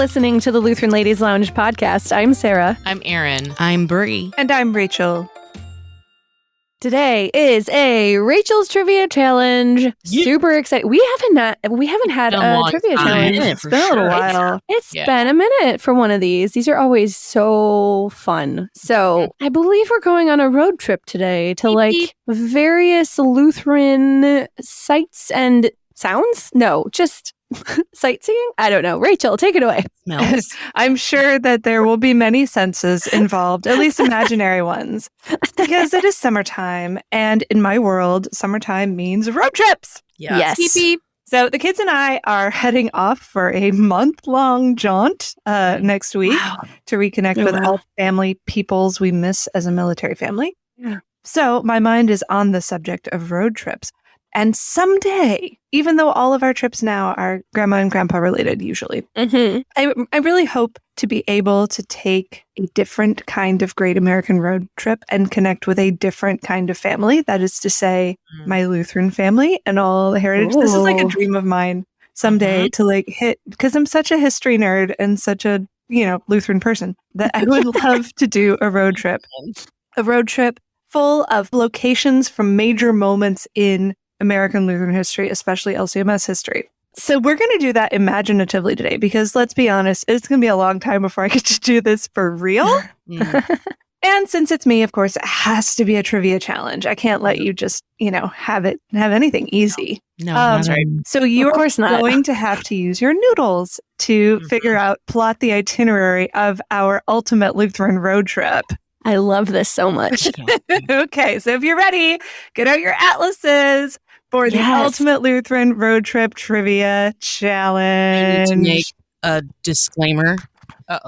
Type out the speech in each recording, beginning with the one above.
listening to the Lutheran Ladies Lounge podcast. I'm Sarah. I'm Erin. I'm Bree. And I'm Rachel. Today is a Rachel's Trivia Challenge. Yeah. Super excited. We haven't had a trivia challenge. It's been a little while. It's been a minute for one of these. These are always so fun. So I believe we're going on a road trip today to various Lutheran sights and sounds. No, just sightseeing? I don't know. Rachel, take it away. Smells. I'm sure that there will be many senses involved, at least imaginary ones, because it is summertime. And in my world, summertime means road trips. Yes. Beep, beep. So the kids and I are heading off for a month-long jaunt next week to reconnect with all family peoples we miss as a military family. Yeah. So my mind is on the subject of road trips. And someday, even though all of our trips now are grandma and grandpa related, usually, I really hope to be able to take a different kind of great American road trip and connect with a different kind of family. That is to say, my Lutheran family and all the heritage. This is like a dream of mine someday to hit, because I'm such a history nerd and such a, Lutheran person, that I would love to do a road trip. A road trip full of locations from major moments in American Lutheran history, especially LCMS history. So we're going to do that imaginatively today because let's be honest, it's going to be a long time before I get to do this for real. And since it's me, of course, it has to be a trivia challenge. I can't let you just, have anything easy. No, that's right. So you Of course are not. going to have to use your noodles to plot the itinerary of our ultimate Lutheran road trip. I love this so much. Okay, so if you're ready, get out your atlases for the ultimate Lutheran road trip trivia challenge. I need to make a disclaimer.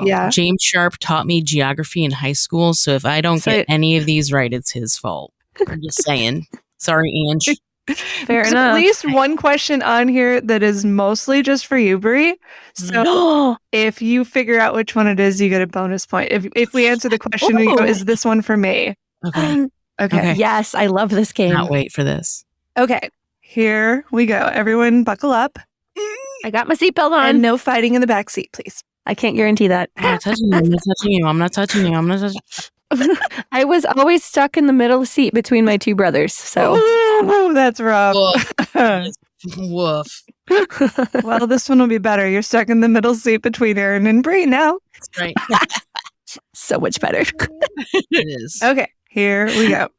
Yeah. James Sharp taught me geography in high school, so if I don't get any of these right, it's his fault. I'm just saying. Sorry, Ange. Fair There's enough. at least one question on here that is mostly just for you, Bree. So if you figure out which one it is, you get a bonus point. If we answer the question, we go, is this one for me? Okay. Yes, I love this game. Cannot wait for this. Okay, here we go. Everyone buckle up. I got my seatbelt on. And no fighting in the back seat, please. I can't guarantee that. I'm not touching you. I'm not touching you. I'm not touching you. I'm not touching you. I was always stuck in the middle seat between my two brothers. So that's rough. Woof. Well, this one will be better. You're stuck in the middle seat between Erin and Bree now. That's right. So much better. It is. Okay, here we go.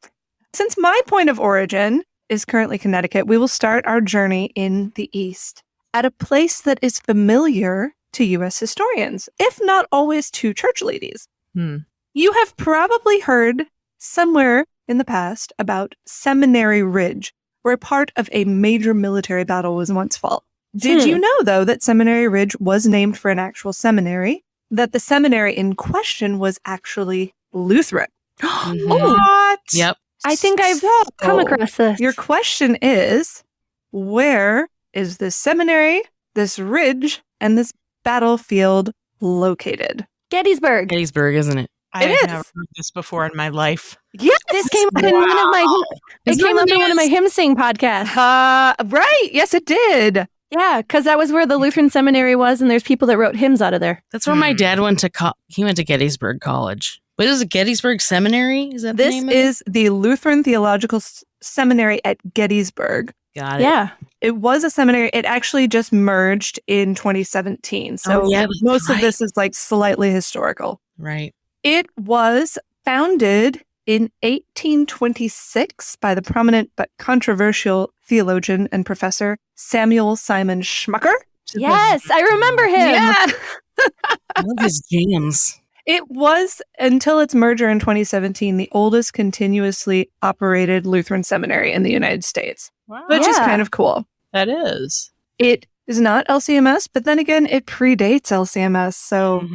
Since my point of origin is currently Connecticut, we will start our journey in the East at a place that is familiar to U.S. historians, if not always to church ladies. You have probably heard somewhere in the past about Seminary Ridge, where part of a major military battle was once fought. Did you know, though, that Seminary Ridge was named for an actual seminary, that the seminary in question was actually Lutheran? What? Yep. I think I've come across this. Your question is, where is this seminary, this ridge, and this battlefield located? Gettysburg. Gettysburg, isn't it? I It have is. never heard this before in my life. Yes. This came up in one of my hymn sing podcasts. Right. Yes, it did. Yeah, because that was where the Lutheran Seminary was, and there's people that wrote hymns out of there. That's where my dad went to. He went to Gettysburg College. What is it? Gettysburg Seminary? Is that the This name of it? is the Lutheran Theological Seminary at Gettysburg. Got it. Yeah. It was a seminary. It actually just merged in 2017. So most of this is slightly historical. Right. It was founded in 1826 by the prominent but controversial theologian and professor Samuel Simon Schmucker. Yes, I remember him. Yeah. I love his jams. It was, until its merger in 2017, the oldest continuously operated Lutheran seminary in the United States, which is kind of cool. That is. It is not LCMS, but then again, it predates LCMS. So,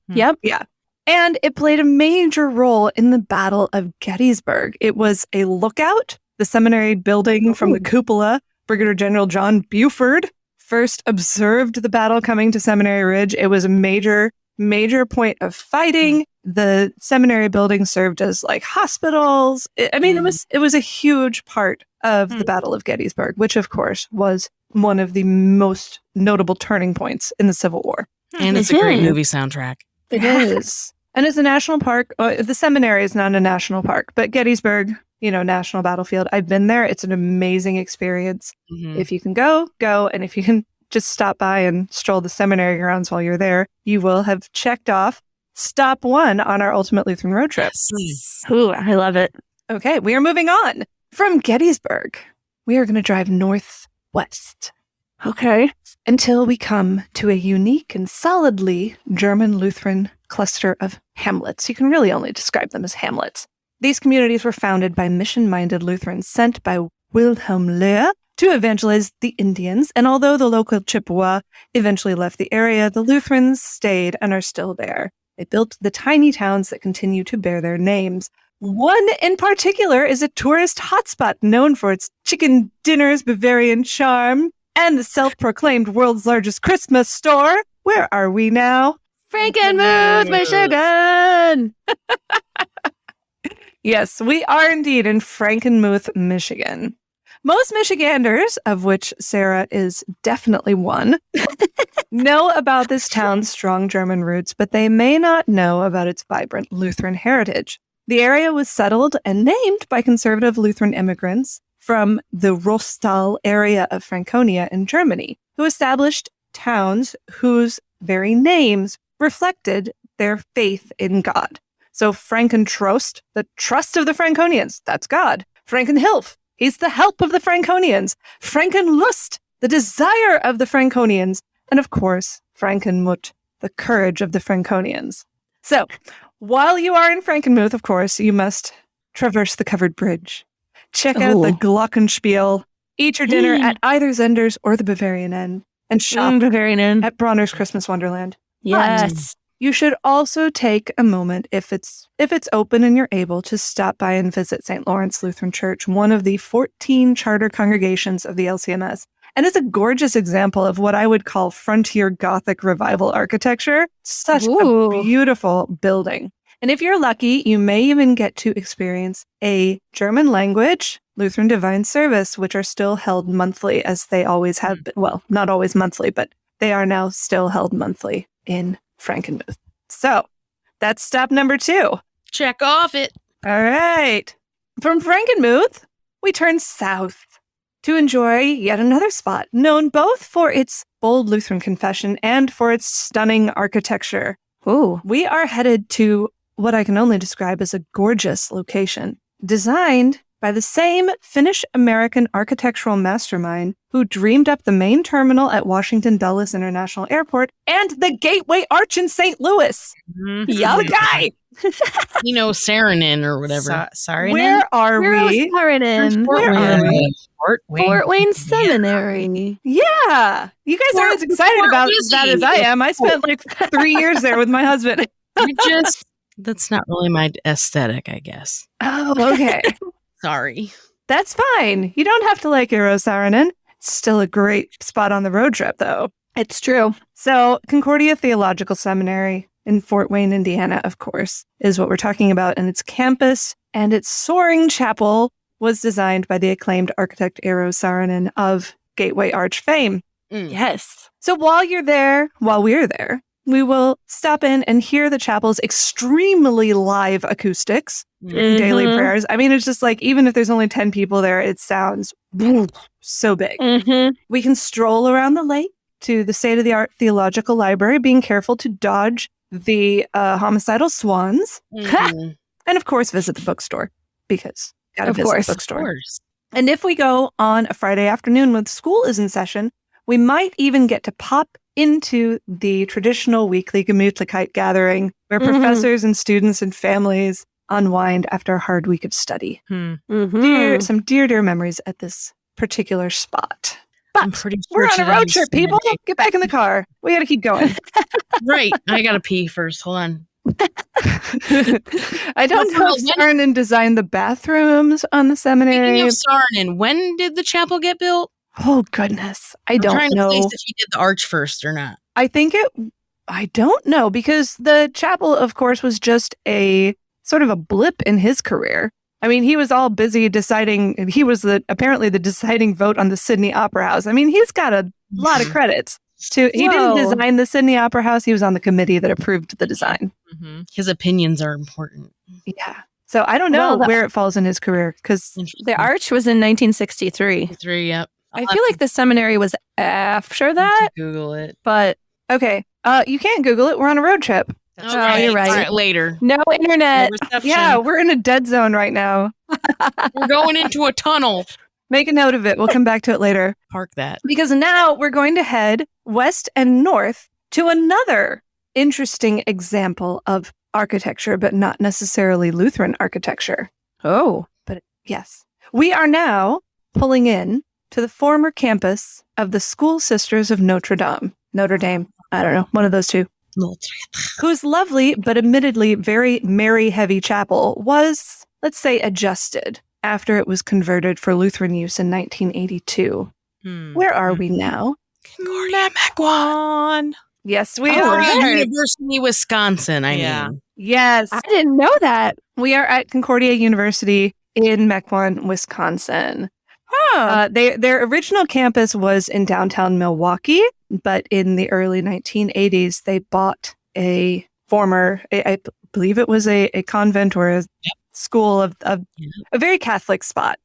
Yep. Yeah. And it played a major role in the Battle of Gettysburg. It was a lookout. The seminary building from the cupola, Brigadier General John Buford first observed the battle coming to Seminary Ridge. It was a major point of fighting. The seminary building served as hospitals. It was a huge part of the Battle of Gettysburg, which of course was one of the most notable turning points in the Civil War. And it's a great movie soundtrack. It is. And it's a national park. The seminary is not a national park, but Gettysburg, National Battlefield. I've been there. It's an amazing experience. Mm-hmm. If you can go. And if you can just stop by and stroll the seminary grounds while you're there, you will have checked off stop 1 on our Ultimate Lutheran Road Trip. Yes. Ooh, I love it. Okay, we are moving on. From Gettysburg, we are going to drive northwest. Okay. Until we come to a unique and solidly German Lutheran cluster of hamlets. You can really only describe them as hamlets. These communities were founded by mission-minded Lutherans sent by Wilhelm Lehr to evangelize the Indians, and although the local Chippewa eventually left the area, the Lutherans stayed and are still there. They built the tiny towns that continue to bear their names. One in particular is a tourist hotspot known for its chicken dinners, Bavarian charm, and the self-proclaimed world's largest Christmas store. Where are we now? Frankenmuth, Michigan! Yes, we are indeed in Frankenmuth, Michigan. Most Michiganders, of which Sarah is definitely one, know about this town's strong German roots, but they may not know about its vibrant Lutheran heritage. The area was settled and named by conservative Lutheran immigrants from the Rostal area of Franconia in Germany, who established towns whose very names reflected their faith in God. So Frankentrost, the trust of the Franconians, that's God. Frankenhilf, he's the help of the Franconians. Frankenlust, the desire of the Franconians. And of course, Frankenmuth, the courage of the Franconians. So, while you are in Frankenmuth, of course, you must traverse the covered bridge. Check out the Glockenspiel, eat your dinner at either Zender's or the Bavarian Inn, and shop Bavarian Inn at Bronner's Christmas Wonderland. Yes. You should also take a moment, if it's open and you're able, to stop by and visit St. Lawrence Lutheran Church, one of the 14 charter congregations of the LCMS. And it's a gorgeous example of what I would call frontier Gothic revival architecture. Such a beautiful building. And if you're lucky, you may even get to experience a German language Lutheran Divine Service, which are still held monthly as they always have been. Well, not always monthly, but they are now still held monthly in Frankenmuth. So that's stop number 2. Check off it. All right. From Frankenmuth, we turn south to enjoy yet another spot known both for its bold Lutheran confession and for its stunning architecture. Ooh. We are headed to what I can only describe as a gorgeous location, designed by the same Finnish-American architectural mastermind who dreamed up the main terminal at Washington Dulles International Airport and the Gateway Arch in St. Louis. Mm-hmm. Young guy! Saarinen or whatever. Saarinen? Where are we? Saarinen. Where are we? Fort Wayne Seminary. Yeah. You guys are as excited about that as I am. I spent like 3 years there with my husband. That's not really my aesthetic, I guess. Oh, okay. Sorry. That's fine. You don't have to like Eero, Saarinen. It's still a great spot on the road trip, though. It's true. So, Concordia Theological Seminary in Fort Wayne, Indiana, of course, is what we're talking about. And its campus and its soaring chapel was designed by the acclaimed architect Eero Saarinen of Gateway Arch fame. Yes. So while we're there, we will stop in and hear the chapel's extremely live acoustics during daily prayers. I mean, it's just like, even if there's only 10 people there, it sounds so big. Mm-hmm. We can stroll around the lake to the state-of-the-art theological library, being careful to dodge the homicidal swans. Mm-hmm. And of course, visit the bookstore, because gotta visit the bookstore. Of course. And if we go on a Friday afternoon when school is in session, we might even get to pop into the traditional weekly Gemütlichkeit gathering where professors and students and families unwind after a hard week of study. Some dear memories at this particular spot. But we're on a road trip, people. Get back in the car. We got to keep going. Right. I got to pee first. Hold on. I don't know if Saarinen designed the bathrooms on the seminary. Speaking of Saarinen, when did the chapel get built? Oh, goodness. I don't know. If he did the arch first or not. I don't know, because the chapel, of course, was just a sort of a blip in his career. I mean, he was all busy deciding. He was apparently the deciding vote on the Sydney Opera House. I mean, he's got a lot of credits. He didn't design the Sydney Opera House. He was on the committee that approved the design. Mm-hmm. His opinions are important. Yeah. So I don't know where it falls in his career because the arch was in 1963. Yep. I feel like the seminary was after that. Google it. But okay. You can't Google it. We're on a road trip. That's right. You're right. All right. Later. No internet. No yeah, we're in a dead zone right now. We're going into a tunnel. Make a note of it. We'll come back to it later. Park that. Because now we're going to head west and north to another interesting example of architecture, but not necessarily Lutheran architecture. Oh. But yes. We are now pulling in to the former campus of the School Sisters of Notre Dame. Notre Dame. I don't know. One of those two. Whose lovely, but admittedly very Mary-heavy chapel was, let's say, adjusted after it was converted for Lutheran use in 1982. Where are we now? Concordia, Mequon. Yes, we are. University, Wisconsin, I mean. Yes. I didn't know that. We are at Concordia University in Mequon, Wisconsin. Their original campus was in downtown Milwaukee, but in the early 1980s, they bought a former, I believe it was a convent or a school of a very Catholic spot.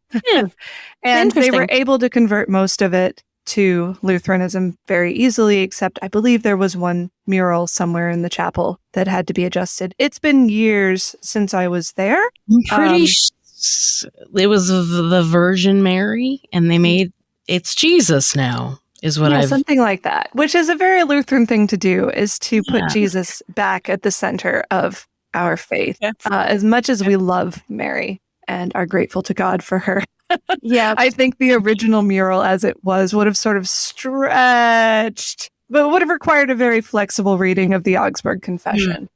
And they were able to convert most of it to Lutheranism very easily, except I believe there was one mural somewhere in the chapel that had to be adjusted. It's been years since I was there. I'm pretty it was the Virgin Mary, and they made it's Jesus now, is what something like that, which is a very Lutheran thing to do, is to put Jesus back at the center of our faith. As much as we love Mary and are grateful to God for her. I think the original mural as it was would have sort of stretched, but would have required a very flexible reading of the Augsburg Confession.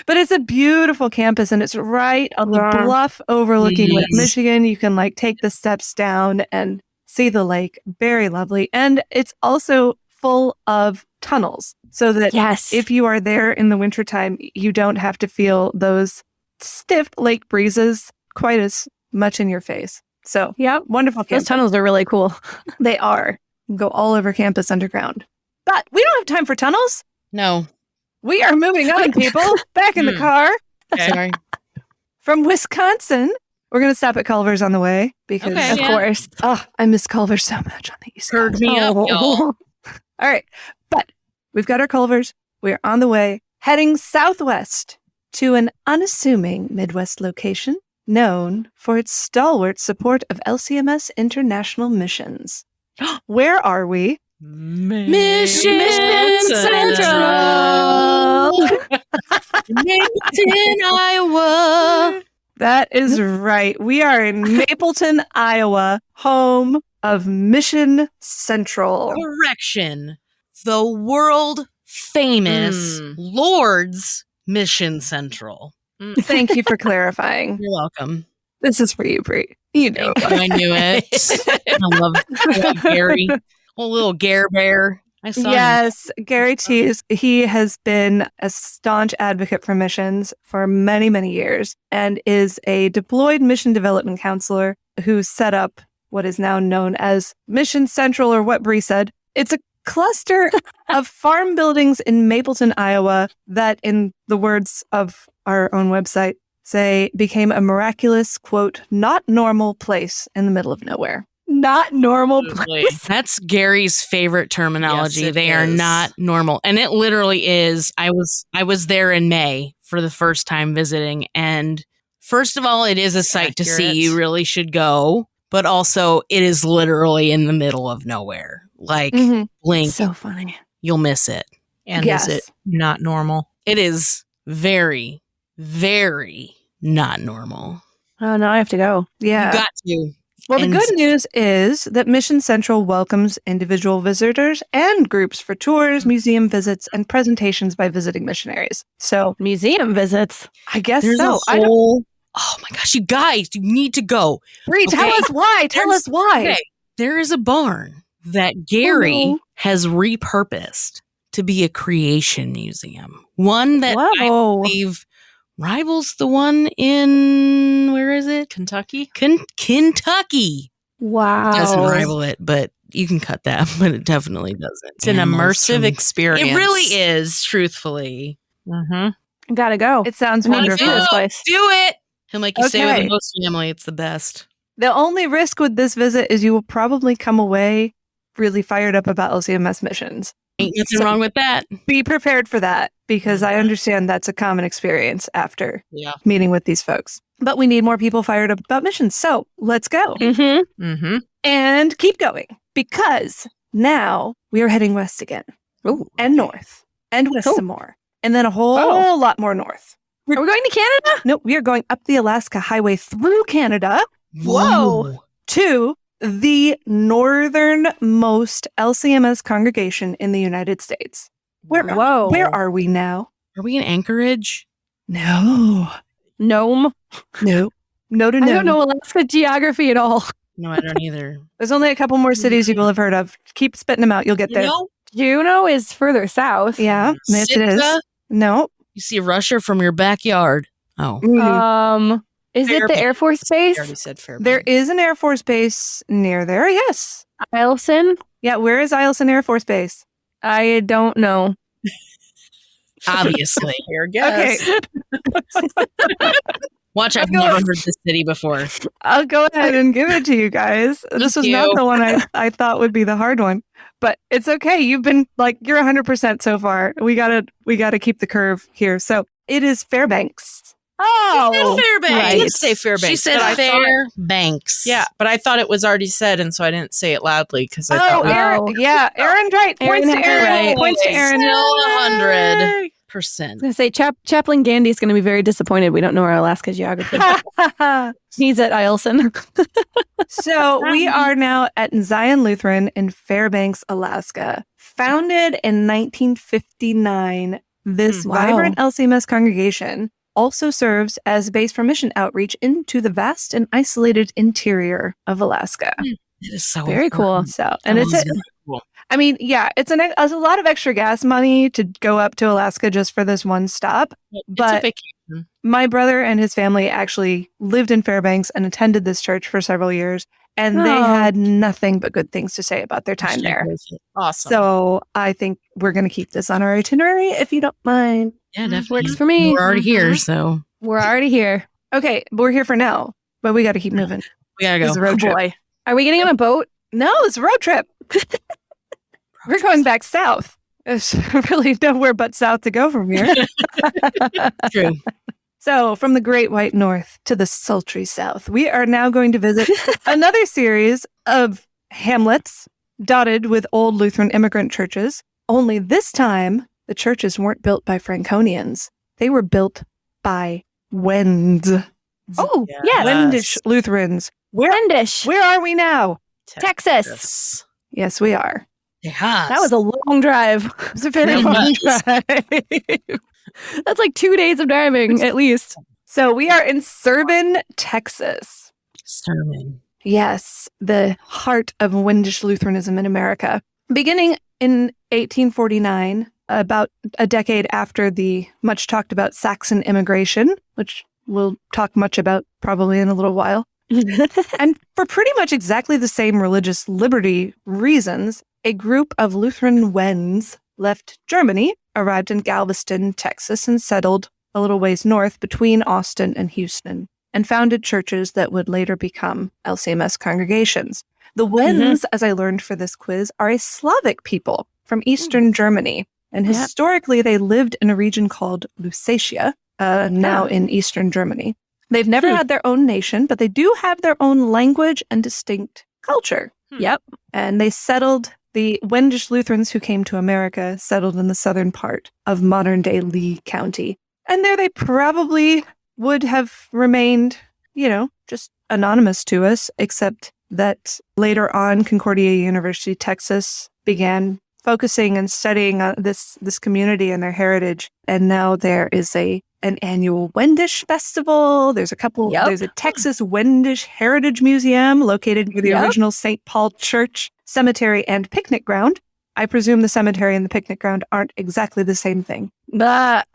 But it's a beautiful campus, and it's right on the bluff overlooking Lake Michigan. You can take the steps down and see the lake. Very lovely. And it's also full of tunnels so that if you are there in the wintertime, you don't have to feel those stiff lake breezes quite as much in your face. So, wonderful campus. Those tunnels are really cool. They are. Go all over campus underground. But we don't have time for tunnels. No. We are moving on, people. Back in the car. Sorry. From Wisconsin, we're going to stop at Culver's on the way because, of course. Oh, I miss Culver's so much on the East Coast. Heard me up, y'all. All right. But we've got our Culver's. We're on the way, heading southwest to an unassuming Midwest location known for its stalwart support of LCMS international missions. Where are we? Mission Central. Mapleton, Iowa. That is right. We are in Mapleton, Iowa, home of Mission Central. Correction. The world famous Lord's Mission Central. Thank you for clarifying. You're welcome. This is for you, Brie. You know. I knew it. I love Gary. A little Gare Bear. I saw him. Gary Tees. He has been a staunch advocate for missions for many, many years and is a deployed mission development counselor who set up what is now known as Mission Central, or what Brie said. It's a cluster of farm buildings in Mapleton, Iowa that, in the words of our own website, say became a miraculous, quote, not normal place in the middle of nowhere. Not normal place. That's Gary's favorite terminology. Yes, they are not normal. And it literally is. I was there in May for the first time visiting. And first of all, it is a sight to see. You really should go. But also, it is literally in the middle of nowhere. Blink. So funny. You'll miss it. And is it not normal? It is very, very not normal. Oh, now I have to go. Yeah. You got to. Well, the good news is that Mission Central welcomes individual visitors and groups for tours, museum visits, and presentations by visiting missionaries. So, museum visits? I guess there's so. Oh my gosh, you guys, you need to go. Bree, tell us why. Tell us why. Okay. There is a barn that Gary has repurposed to be a creation museum. One that I believe rivals the one in, where is it? Kentucky? Kentucky. Wow. Doesn't rival it, but You can cut that, but it definitely doesn't. It's an immersive experience. It really is, truthfully. Mm-hmm. Gotta go. It sounds wonderful. Do it. He'll make you stay with the host family. It's the best. The only risk with this visit is you will probably come away really fired up about LCMS missions. Ain't nothing wrong with that. Be prepared for that, because I understand that's a common experience after meeting with these folks. But we need more people fired up about missions. So let's go. And keep going, because now we are heading west again. And north. And west some more. And then a whole lot more north. Are we going to Canada? No, we are going up the Alaska Highway through Canada. Whoa. To the northernmost LCMS congregation in the United States. Where are we now? Are we in Anchorage? No. Nome? No. No to no. I don't know Alaska geography at all. No, I don't either. There's only a couple more cities you will have heard of. Keep spitting them out. You'll get there. Juneau is further south. Yeah, yes, it is. No. You see Russia from your backyard. Oh. Is it the Air Force Base? I already said Fairbanks. There is an Air Force Base near there, yes. Eielson? Yeah, where is Eielson Air Force Base? I don't know. Obviously. Your guess. Okay. Watch, I've never heard this city before. I'll go ahead and give it to you guys. This was not the one I thought would be the hard one. But it's okay. You've been you're 100% so far. We gotta keep the curve here. So it is Fairbanks. Oh, Fairbanks. I did say Fairbanks. She said Fairbanks. Yeah, but I thought it was already said, and so I didn't say it loudly because I thought. Aaron, Erin's right. Points to Erin. Right. Points to Erin. Still 100%. I say Chaplain Gandy's going to be very disappointed we don't know our Alaska geography. He's at Eielson. So we are now at Zion Lutheran in Fairbanks, Alaska. Founded in 1959, this vibrant LCMS congregation also serves as a base for mission outreach into the vast and isolated interior of Alaska. It is so very cool. So, and it's cool. I mean, yeah, it's a lot of extra gas money to go up to Alaska just for this one stop. But my brother and his family actually lived in Fairbanks and attended this church for several years, and they had nothing but good things to say about their time there. Awesome. So I think we're going to keep this on our itinerary, if you don't mind. Yeah, definitely. Works for me. We're already here, so. We're already here. Okay, we're here for now, but we got to keep moving. We got to go. It's a road trip. Boy. Are we getting on a boat? No, it's a road trip. We're going back south. There's really nowhere but south to go from here. True. So, from the great white north to the sultry south, we are now going to visit another series of hamlets dotted with old Lutheran immigrant churches. Only this time, the churches weren't built by Franconians. They were built by Wends. Oh, yes. Wendish Lutherans. Wendish. Where are we now? Texas. Yes, we are. Yeah. That was a long drive. It was a very long drive. That's like 2 days of driving, at least. So we are in Saarinen, Texas. Saarinen. Yes, the heart of Wendish Lutheranism in America. Beginning in 1849, about a decade after the much talked about Saxon immigration, which we'll talk much about probably in a little while. And for pretty much exactly the same religious liberty reasons, a group of Lutheran Wends left Germany, arrived in Galveston, Texas, and settled a little ways north between Austin and Houston, and founded churches that would later become LCMS congregations. The Wends, as I learned for this quiz, are a Slavic people from Eastern Germany. And historically, they lived in a region called Lusatia, now in Eastern Germany. They've never had their own nation, but they do have their own language and distinct culture. Yep. And they settled, the Wendish Lutherans who came to America settled in the southern part of modern-day Lee County. And there they probably would have remained, just anonymous to us, except that later on, Concordia University, Texas, began focusing and studying this community and their heritage. And now there is an annual Wendish festival. There's there's a Texas Wendish Heritage Museum located near the original St. Paul Church cemetery and picnic ground. I presume the cemetery and the picnic ground aren't exactly the same thing. But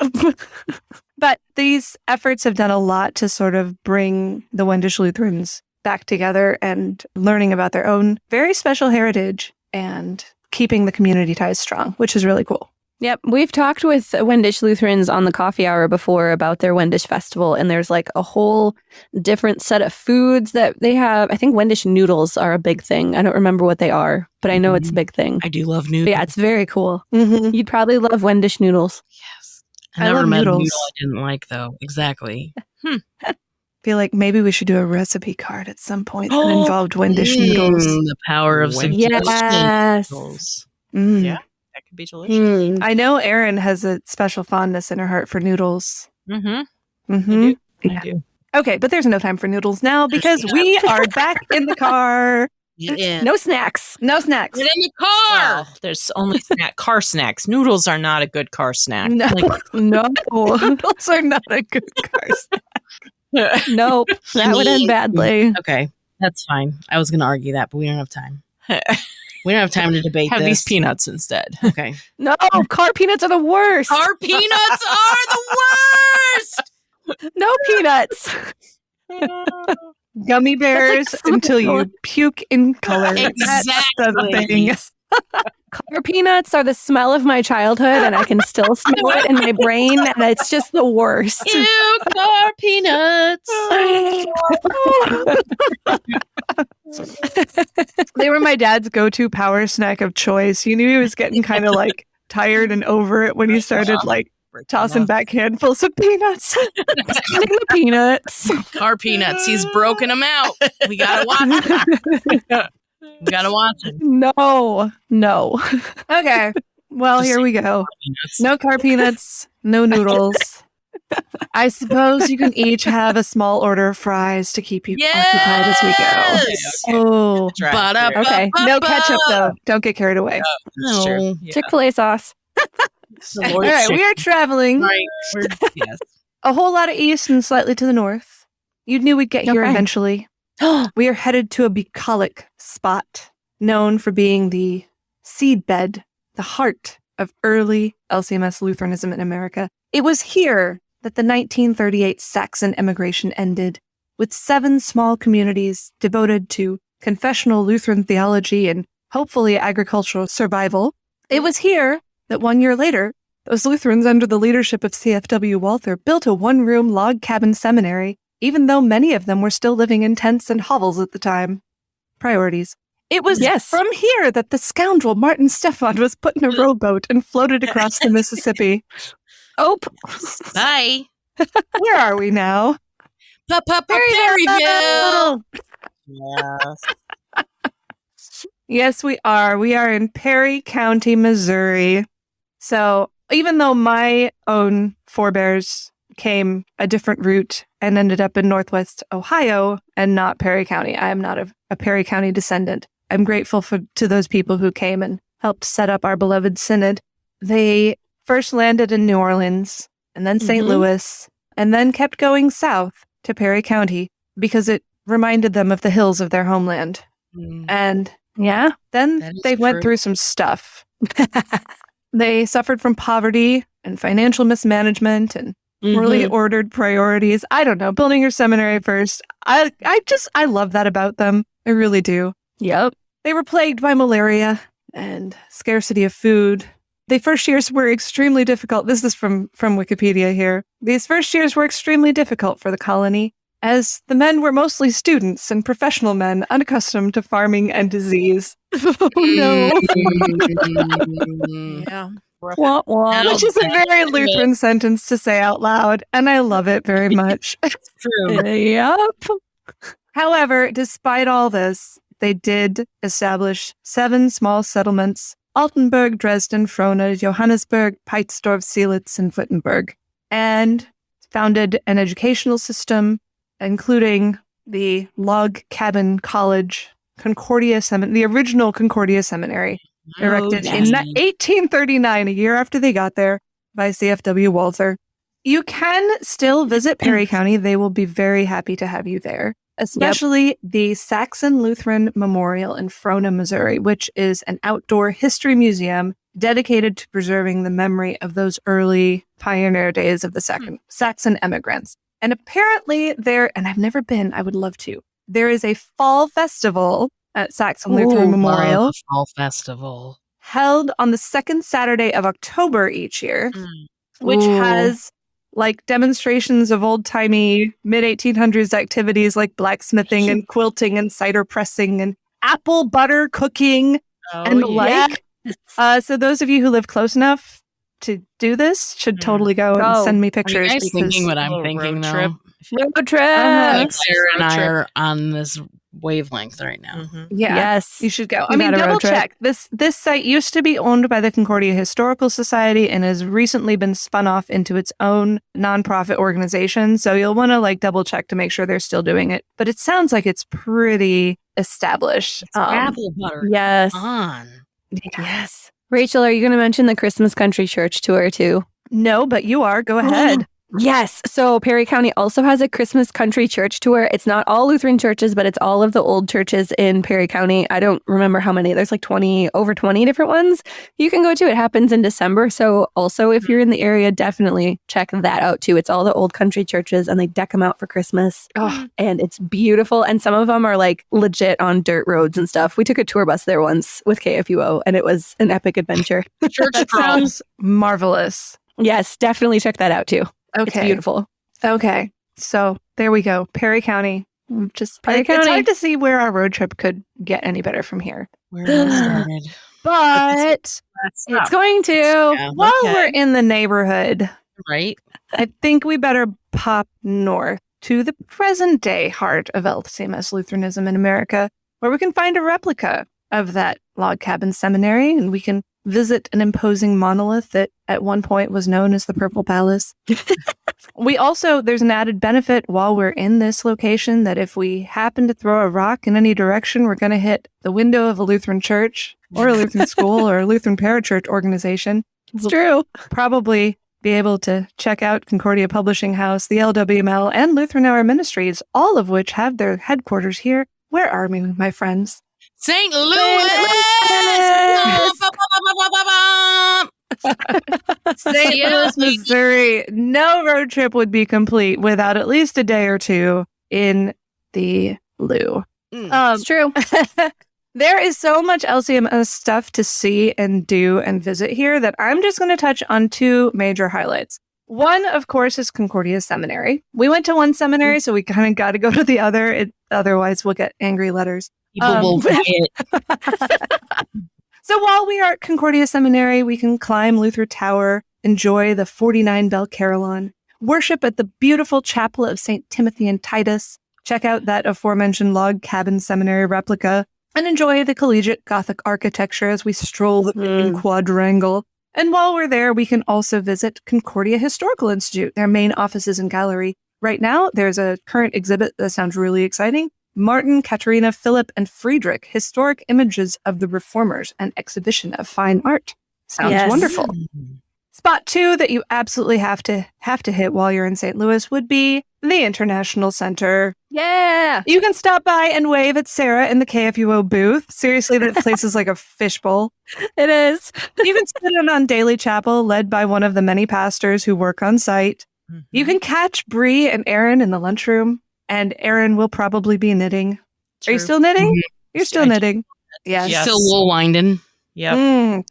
these efforts have done a lot to sort of bring the Wendish Lutherans back together and learning about their own very special heritage and keeping the community ties strong, which is really cool. Yep. We've talked with Wendish Lutherans on the coffee hour before about their Wendish festival, and there's like a whole different set of foods that they have. I think Wendish noodles are a big thing. I don't remember what they are, but I know it's a big thing. I do love noodles. But yeah, it's very cool. You'd probably love Wendish noodles. Yes. I never love met noodles. a noodle I didn't like, though. Exactly. Feel like maybe we should do a recipe card at some point that involved Wendish noodles. The power of suggestion. Yes. Noodles. Yeah. That could be delicious. I know Erin has a special fondness in her heart for noodles. I do. Okay, but there's no time for noodles now because we are back in the car. Yeah. No snacks. No snacks. Get in the car. Well, there's only car snacks. Noodles are not a good car snack. No, no. Noodles are not a good car snack. Nope. That would end badly. Okay, that's fine. I was going to argue that, but we don't have time. We don't have time to debate Have this. these peanuts instead. Okay. No, car peanuts are the worst. Our peanuts are the worst. No peanuts. Gummy bears That's like until you puke in color. That's the Exactly. thing. Car peanuts are the smell of my childhood, and I can still smell it in my brain, and it's just the worst. Ew, car peanuts. They were my dad's go-to power snack of choice. You knew he was getting kind of like tired and over it when he started like tossing back handfuls of peanuts. The peanuts. Car peanuts. He's broken them out. We gotta watch it. We gotta watch it. No. Okay. Well, Just here we go. No car peanuts, no noodles. I suppose you can each have a small order of fries to keep you occupied as we go. Oh, Ba-da-ba-ba-ba. okay. No ketchup, though. Don't get carried away. No. True. Yeah. Chick-fil-A sauce. All right, we are traveling Right. Yes. a whole lot of east and slightly to the north. You knew we'd get here Okay. eventually. We are headed to a bucolic spot known for being the seedbed, the heart of early LCMS Lutheranism in America. It was here that the 1938 Saxon emigration ended, with 7 small communities devoted to confessional Lutheran theology and hopefully agricultural survival. It was here that 1 year later, those Lutherans under the leadership of C.F.W. Walther built a one-room log cabin seminary, even though many of them were still living in tents and hovels at the time. Priorities. It was from here that the scoundrel Martin Stephan was put in a rowboat and floated across the Mississippi. Oh, Bye. where are we now? Perryville. Yes. Yes, we are. We are in Perry County, Missouri. So even though my own forebears came a different route and ended up in Northwest Ohio and not Perry County, I am not a Perry County descendant. I'm grateful to those people who came and helped set up our beloved synod. They first landed in New Orleans and then St. Louis and then kept going south to Perry County because it reminded them of the hills of their homeland. And then they went through some stuff. They suffered from poverty and financial mismanagement and poorly ordered priorities. I don't know, building your seminary first. I love that about them. I really do. Yep. They were plagued by malaria and scarcity of food. The first years were extremely difficult. This is from Wikipedia here. These first years were extremely difficult for the colony, as the men were mostly students and professional men unaccustomed to farming and disease. Oh no. Yeah. Wah, wah. Which is a very Lutheran sentence to say out loud, and I love it very much. True. Yep. However, despite all this, they did establish 7 small settlements: Altenburg, Dresden, Frohna, Johannesburg, Peitsdorf, Seelitz, and Wittenberg, and founded an educational system, including the log cabin college, Concordia Seminary, the original Concordia Seminary, erected in 1839, a year after they got there, by C.F.W. Walther. You can still visit Perry County. They will be very happy to have you there, especially the Saxon Lutheran Memorial in Frohna, Missouri, which is an outdoor history museum dedicated to preserving the memory of those early pioneer days of the Saxon immigrants. And apparently there, and I've never been, I would love to, there is a fall festival at Saxon Lutheran Memorial. Love the fall festival. Held on the second Saturday of October each year, which has like demonstrations of old-timey mid-1800s activities like blacksmithing and quilting and cider pressing and apple butter cooking and the like. So those of you who live close enough to do this should totally go and send me pictures. Are you guys thinking what I'm thinking, though? Road trip. Like Sarah and I are on this wavelength right now. Yeah. Yes. You should go. I mean, double check. This site used to be owned by the Concordia Historical Society and has recently been spun off into its own nonprofit organization. So you'll want to like double check to make sure they're still doing it. But it sounds like it's pretty established. Apple butter. Yes. On. Yes. Rachel, are you going to mention the Christmas Country Church tour too? No, but you are. Go ahead. Yes. So Perry County also has a Christmas Country Church tour. It's not all Lutheran churches, but it's all of the old churches in Perry County. I don't remember how many. There's like over 20 different ones you can go to. It happens in December. So also if you're in the area, definitely check that out too. It's all the old country churches and they deck them out for Christmas. And it's beautiful. And some of them are like legit on dirt roads and stuff. We took a tour bus there once with KFUO and it was an epic adventure. That sounds marvelous. Yes, definitely check that out too. Okay. It's beautiful. Okay. So there we go. Perry County. Just Perry County. It's hard to see where our road trip could get any better from here. Where it started. But it's going to. Yeah, while we're in the neighborhood, right? I think we better pop north to the present day heart of LCMS Lutheranism in America, where we can find a replica of that log cabin seminary and we can visit an imposing monolith that at one point was known as the Purple Palace. There's an added benefit while we're in this location that if we happen to throw a rock in any direction, we're going to hit the window of a Lutheran church or a Lutheran school or a Lutheran parachurch organization. It's true. Probably be able to check out Concordia Publishing House, the LWML, and Lutheran Hour Ministries, all of which have their headquarters here. Where are we, my friends? St. Louis! St. Louis, Missouri. No road trip would be complete without at least a day or two in the Lou. It's true. There is so much LCMS stuff to see and do and visit here that I'm just going to touch on two major highlights. One, of course, is Concordia Seminary. We went to one seminary, so we kind of got to go to the other. Otherwise, we'll get angry letters. People will riot. So while we are at Concordia Seminary, we can climb Luther Tower, enjoy the 49 bell carillon, worship at the beautiful chapel of St. Timothy and Titus, check out that aforementioned log cabin seminary replica, and enjoy the collegiate Gothic architecture as we stroll the main quadrangle. And while we're there, we can also visit Concordia Historical Institute, their main offices and gallery. Right now, there's a current exhibit that sounds really exciting. Martin, Katerina, Philip, and Friedrich, Historic Images of the Reformers, an exhibition of fine art. Sounds wonderful. Spot two that you absolutely have to hit while you're in St. Louis would be the International Center. Yeah. You can stop by and wave at Sarah in the KFUO booth. Seriously, that place is like a fishbowl. It is. You can sit in on Daily Chapel, led by one of the many pastors who work on site. You can catch Bree and Erin in the lunchroom. And Erin will probably be knitting. True. Are you still knitting? You're still knitting. Yes. Still wool winding. Yep.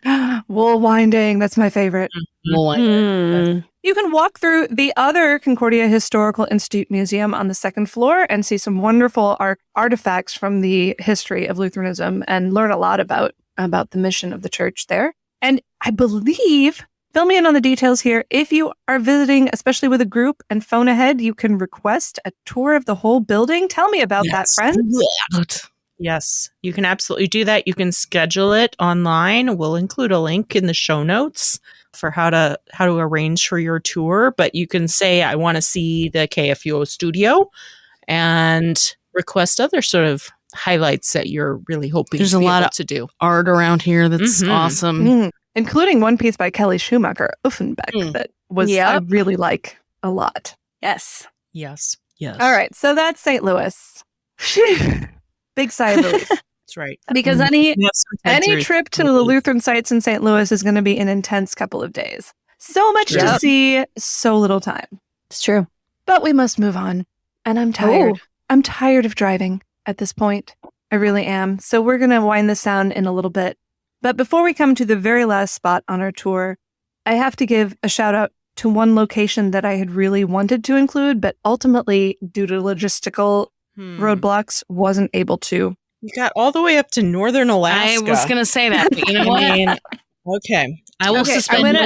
Wool winding. That's my favorite. Wool winding. You can walk through the other Concordia Historical Institute Museum on the second floor and see some wonderful artifacts from the history of Lutheranism and learn a lot about the mission of the church there. And I believe, fill me in on the details here, if you are visiting, especially with a group, and phone ahead, you can request a tour of the whole building. Tell me about that, friends. Yes, you can absolutely do that. You can schedule it online. We'll include a link in the show notes for how to arrange for your tour. But you can say, I want to see the KFUO studio and request other sort of highlights that you're really hoping There's to be a lot able of to do. Art around here that's awesome. Including one piece by Kelly Schumacher, Uffenbeck, that was I really like a lot. Yes. All right, so that's St. Louis. Big sigh of relief. That's right. Because any trip to the Lutheran sites in St. Louis is going to be an intense couple of days. So much to see, so little time. It's true. But we must move on. And I'm tired. I'm tired of driving at this point. I really am. So we're going to wind this down in a little bit. But before we come to the very last spot on our tour, I have to give a shout out to one location that I had really wanted to include, but ultimately, due to logistical roadblocks, wasn't able to. You got all the way up to northern Alaska. I was going to say that, but you know what? Okay. I will suspend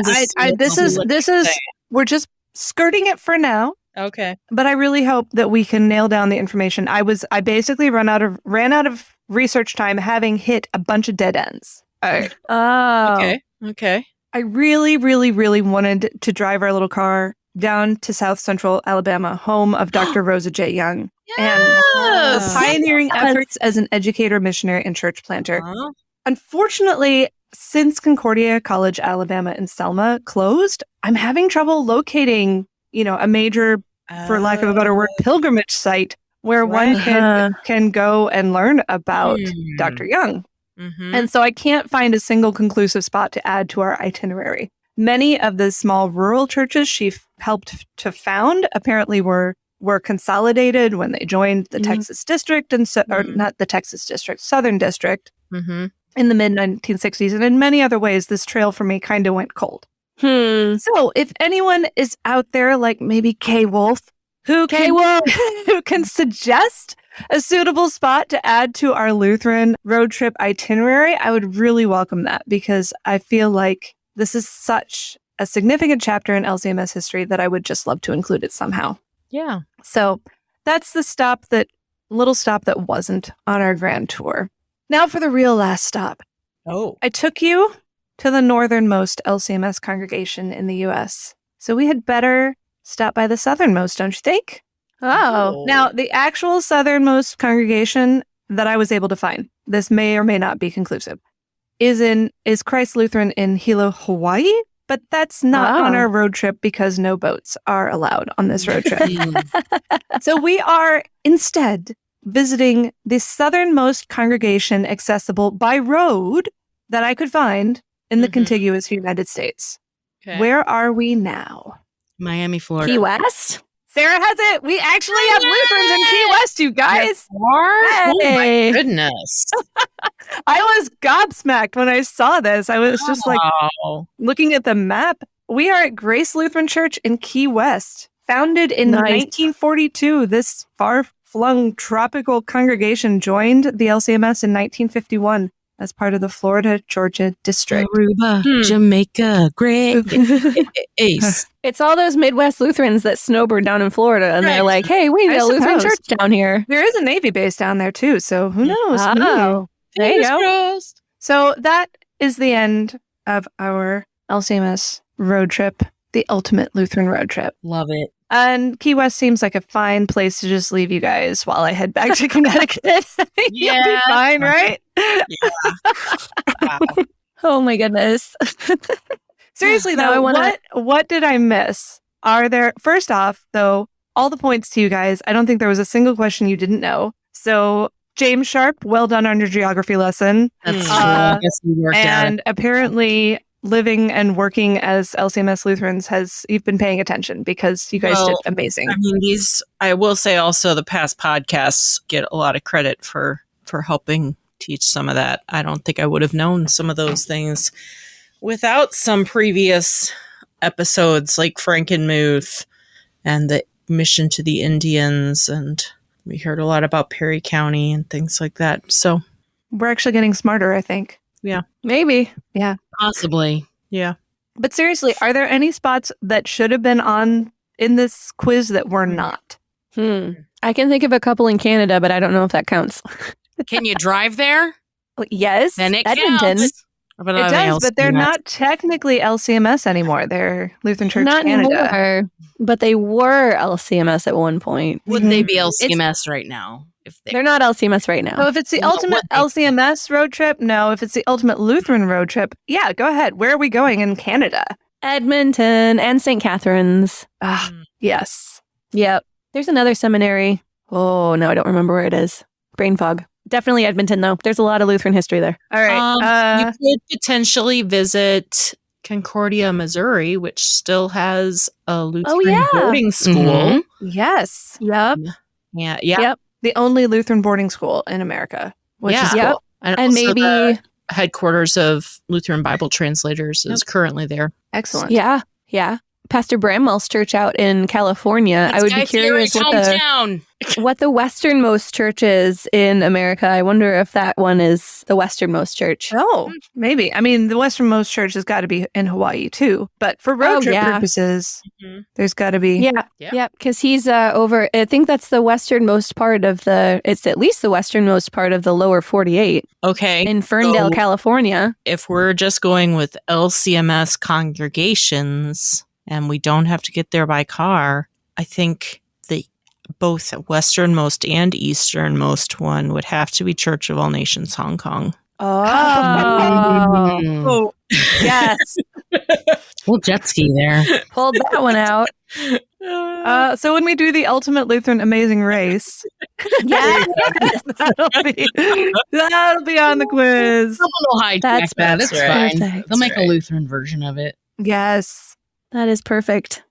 we're just skirting it for now. Okay. But I really hope that we can nail down the information. I basically ran out of research time, having hit a bunch of dead ends. All right. Oh. Okay. I really, really, really wanted to drive our little car down to South Central Alabama, home of Dr. Rosa J. Young, and the pioneering efforts as an educator, missionary, and church planter. Unfortunately, since Concordia College, Alabama in Selma closed, I'm having trouble locating, a major, for lack of a better word, pilgrimage site where one can go and learn about Dr. Young. Mm-hmm. And so I can't find a single conclusive spot to add to our itinerary. Many of the small rural churches she helped to found apparently were consolidated when they joined the Texas district, or not the Texas district, Southern district in the mid-1960s. And in many other ways, this trail for me kind of went cold. So if anyone is out there, like maybe Kay Wolf, who can suggest a suitable spot to add to our Lutheran road trip itinerary, I would really welcome that, because I feel like this is such a significant chapter in LCMS history that I would just love to include it somehow. Yeah. So that's the little stop that wasn't on our grand tour. Now for the real last stop. Oh. I took you to the northernmost LCMS congregation in the U.S. So we had better stop by the southernmost, don't you think? Oh. Now, the actual southernmost congregation that I was able to find, this may or may not be conclusive, is Christ Lutheran in Hilo, Hawaii, but that's not on our road trip because no boats are allowed on this road trip. So we are instead visiting the southernmost congregation accessible by road that I could find in the contiguous United States. Okay. Where are we now? Miami, Florida. Key West? Sarah has it. We actually have Lutherans in Key West, you guys. Hey. Oh my goodness. I was gobsmacked when I saw this. I was just like looking at the map. We are at Grace Lutheran Church in Key West. Founded in 1942, this far-flung tropical congregation joined the LCMS in 1951 as part of the Florida-Georgia district. Aruba, Jamaica, great. Ace. It's all those Midwest Lutherans that snowbird down in Florida, and they're like, hey, we got a Lutheran church down here. There is a Navy base down there, too, so who knows? Oh, there you go. So that is the end of our LCMS road trip, the ultimate Lutheran road trip. Love it. And Key West seems like a fine place to just leave you guys while I head back to Connecticut. You'll be fine, right? Yeah. Wow. Oh my goodness. Seriously though, what did I miss? First off, though, all the points to you guys. I don't think there was a single question you didn't know. So James Sharp, well done on your geography lesson. That's true. I guess we worked and apparently living and working as LCMS Lutherans you've been paying attention because you guys did amazing. I mean, I will say also the past podcasts get a lot of credit for helping teach some of that. I don't think I would have known some of those things without some previous episodes like Frankenmuth and the mission to the Indians. And we heard a lot about Perry County and things like that. So we're actually getting smarter, I think. Yeah. Maybe. Yeah. Possibly. Yeah. But seriously, are there any spots that should have been in this quiz that were not? I can think of a couple in Canada, but I don't know if that counts. Can you drive there? Yes. Then it Edmonton. counts. It does, but they're not technically LCMS anymore. They're Lutheran Church Canada. Anymore, but they were LCMS at one point. Would they be LCMS right now? They're not LCMS right now. So if it's the ultimate LCMS road trip, no. If it's the ultimate Lutheran road trip, yeah, go ahead. Where are we going in Canada? Edmonton and St. Catharines. Yes. Yep. There's another seminary. Oh, no, I don't remember where it is. Brain fog. Definitely Edmonton, though. There's a lot of Lutheran history there. All right. You could potentially visit Concordia, Missouri, which still has a Lutheran boarding school. Yes. Yep. Yeah. Yep. the only Lutheran boarding school in America, which is cool. Yep. And maybe the headquarters of Lutheran Bible Translators is currently there. Excellent. Yeah. Pastor Bramwell's church out in California. I would be curious what the westernmost church is in America. I wonder if that one is the westernmost church. Oh, maybe. I mean, the westernmost church has got to be in Hawaii too. But for road trip purposes, there's got to be. Yeah. Because he's over. I think that's the westernmost part of it's at least the westernmost part of the lower 48. Okay. In Ferndale, California. If we're just going with LCMS congregations and we don't have to get there by car, I think both westernmost and easternmost one would have to be Church of All Nations, Hong Kong. Oh, yes. We'll jet ski there. Pulled that one out. So when we do the Ultimate Lutheran Amazing Race, that'll be on the quiz. We'll hijack That's that. It's fine. Perfect. They'll make a Lutheran version of it. Yes. That is perfect.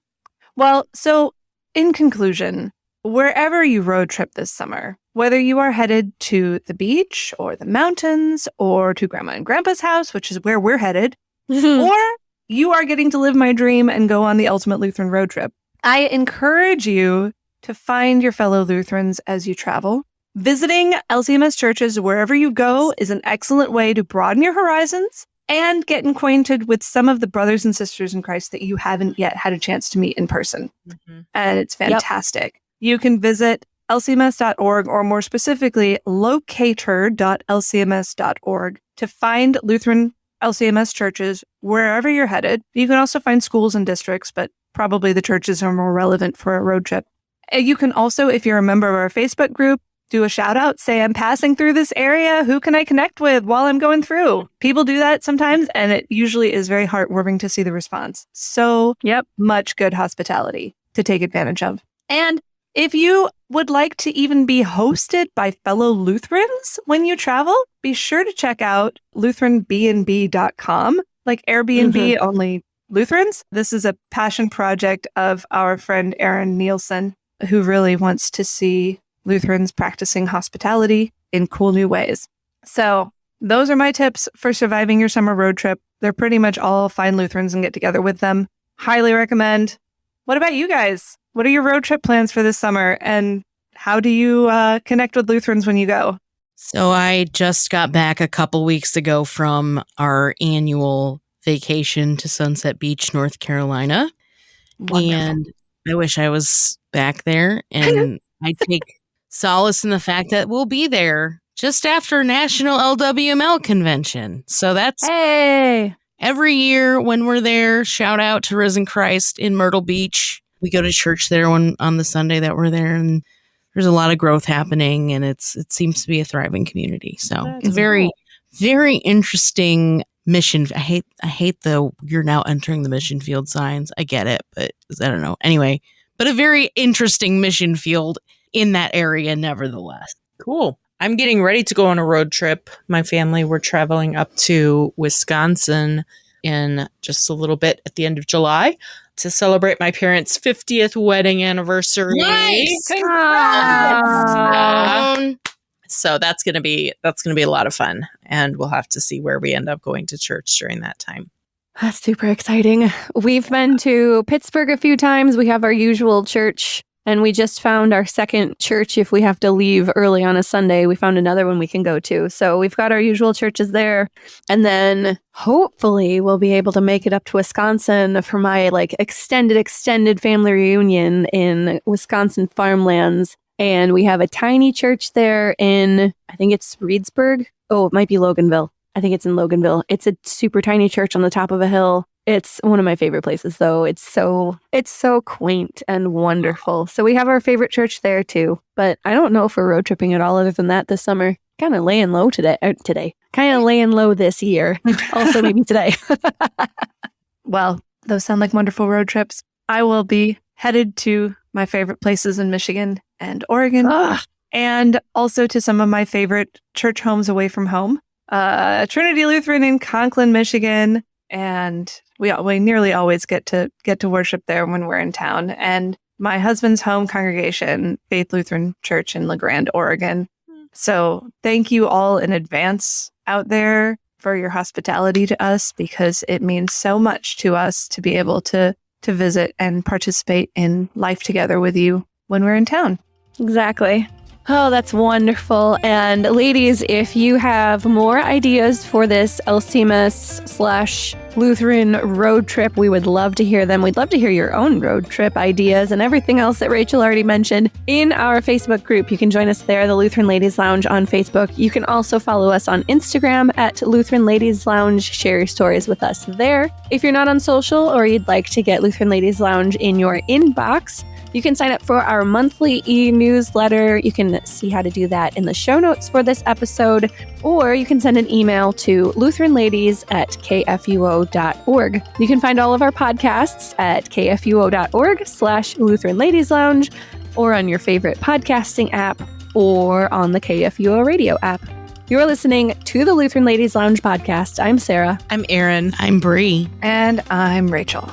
Well, so in conclusion, wherever you road trip this summer, whether you are headed to the beach or the mountains or to Grandma and Grandpa's house, which is where we're headed, or you are getting to live my dream and go on the Ultimate Lutheran Road Trip, I encourage you to find your fellow Lutherans as you travel. Visiting LCMS churches wherever you go is an excellent way to broaden your horizons and get acquainted with some of the brothers and sisters in Christ that you haven't yet had a chance to meet in person. And it's fantastic. Yep. You can visit lcms.org, or more specifically, locator.lcms.org, to find Lutheran LCMS churches wherever you're headed. You can also find schools and districts, but probably the churches are more relevant for a road trip. You can also, if you're a member of our Facebook group, do a shout out, say, I'm passing through this area. Who can I connect with while I'm going through? People do that sometimes, and it usually is very heartwarming to see the response. So much good hospitality to take advantage of. And if you would like to even be hosted by fellow Lutherans when you travel, be sure to check out LutheranBnB.com, like Airbnb, only Lutherans. This is a passion project of our friend Erin Nielsen, who really wants to see Lutherans practicing hospitality in cool new ways. So those are my tips for surviving your summer road trip. They're pretty much all find Lutherans and get together with them. Highly recommend. What about you guys? What are your road trip plans for this summer? And how do you connect with Lutherans when you go? So I just got back a couple weeks ago from our annual vacation to Sunset Beach, North Carolina. Wonderful. And I wish I was back there. And I take solace in the fact that we'll be there just after National LWML Convention. So that's every year when we're there. Shout out to Risen Christ in Myrtle Beach. We go to church there on the Sunday that we're there, and there's a lot of growth happening, and it seems to be a thriving community. So it's very, very interesting mission. I hate the you're now entering the mission field signs. I get it, but I don't know. Anyway, but a very interesting mission field in that area, nevertheless. Cool. I'm getting ready to go on a road trip. My family, we're traveling up to Wisconsin in just a little bit at the end of July to celebrate my parents' 50th wedding anniversary. Nice! Congrats! So that's gonna be a lot of fun, and we'll have to see where we end up going to church during that time. That's super exciting. We've been to Pittsburgh a few times. We have our usual church, and we just found our second church. If we have to leave early on a Sunday, we found another one we can go to. So we've got our usual churches there. And then hopefully we'll be able to make it up to Wisconsin for my extended family reunion in Wisconsin farmlands. And we have a tiny church there in, I think it's Reedsburg. Oh, it might be Loganville. I think it's in Loganville. It's a super tiny church on the top of a hill. It's one of my favorite places, though. It's so quaint and wonderful. So we have our favorite church there, too. But I don't know if we're road tripping at all other than that this summer. Kind of laying low today. Kind of laying low this year. Also, maybe today. Well, those sound like wonderful road trips. I will be headed to my favorite places in Michigan and Oregon. And also to some of my favorite church homes away from home. Trinity Lutheran in Conklin, Michigan. And we nearly always get to worship there when we're in town. And my husband's home congregation, Faith Lutheran Church in La Grande, Oregon. So thank you all in advance out there for your hospitality to us, because it means so much to us to be able to visit and participate in life together with you when we're in town. Exactly. Oh, that's wonderful. And ladies, if you have more ideas for this LCMS/Lutheran road trip, we would love to hear them. We'd love to hear your own road trip ideas and everything else that Rachel already mentioned in our Facebook group. You can join us there, the Lutheran Ladies Lounge on Facebook. You can also follow us on Instagram at Lutheran Ladies Lounge. Share your stories with us there. If you're not on social or you'd like to get Lutheran Ladies Lounge in your inbox, you can sign up for our monthly e-newsletter. You can see how to do that in the show notes for this episode, or you can send an email to lutheranladies@kfuo.org. You can find all of our podcasts at kfuo.org/Lutheran Ladies Lounge, or on your favorite podcasting app, or on the KFUO radio app. You're listening to the Lutheran Ladies Lounge podcast. I'm Sarah. I'm Erin. I'm Bree. And I'm Rachel.